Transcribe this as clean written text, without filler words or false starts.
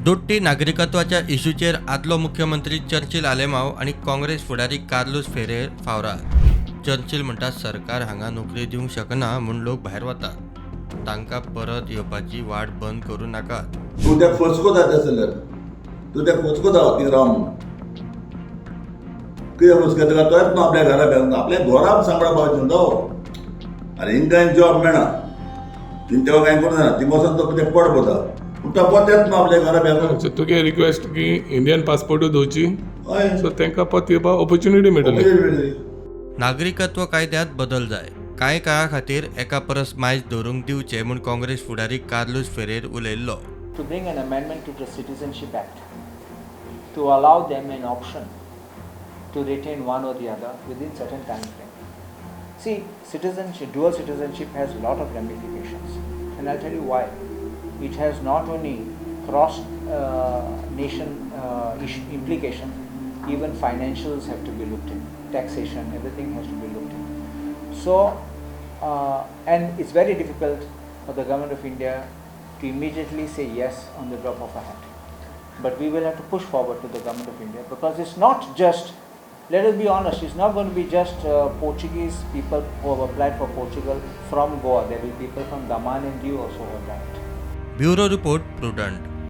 दोट्टी नागरिकत्वाच्या इश्यूचेर आदलो मुख्यमंत्री चर्चिल आलेमाव आणि काँग्रेस फुडारी कार्लोस फेरेर फावरात. चर्चिल म्हणटा सरकार हांगा नोकरी दिवंक शकना म्हूण लोक भायर वतात. तांकां परत येवपाची वाट बंद करूं नाकात. तूं त्या फचकोता आसल्यार तूं त्या फचकोता ती रावन कितें फचकता तोच न्हू आपल्या घरा घालून आपल्या घोराक सांबाळपाचें न्हू. आनी हिंकां जॉब मेळना तेव्हा कांय करना ती बसून तो कितें पड पोता उठा पोतेच न्हू आपल्या घरा घालून. सो तुगे रिक्वेस्ट की इंडियन पासपोर्टूय दवरची हय सो तांकां परत येवपाक ऑपॉर्च्युनिटी मेळटली. नागरिकत्व कायद्यात बदल जाय. कांय काळा खातीर एका परस मायज दवरूंक दिवचे म्हूण काँग्रेस फुडारी Carlos फेरेर उलयल्लो. To bring an amendment to the Citizenship Act to allow them an option to retain one or the other within certain time frame. See, citizenship, dual citizenship has a lot of ramifications, and I'll tell you why. It has not only cross nation implication, even financials have to be looked in, taxation, everything has to be looked in. So, and it's very difficult for the government of India to immediately say yes on the drop of a hat. But we will have to push forward to the government of India, because it's not just, let us be honest, it's not going to be just Portuguese people who have applied for Portugal from Goa. There will be people from Daman and Diu also who have done it. Bureau report prudent.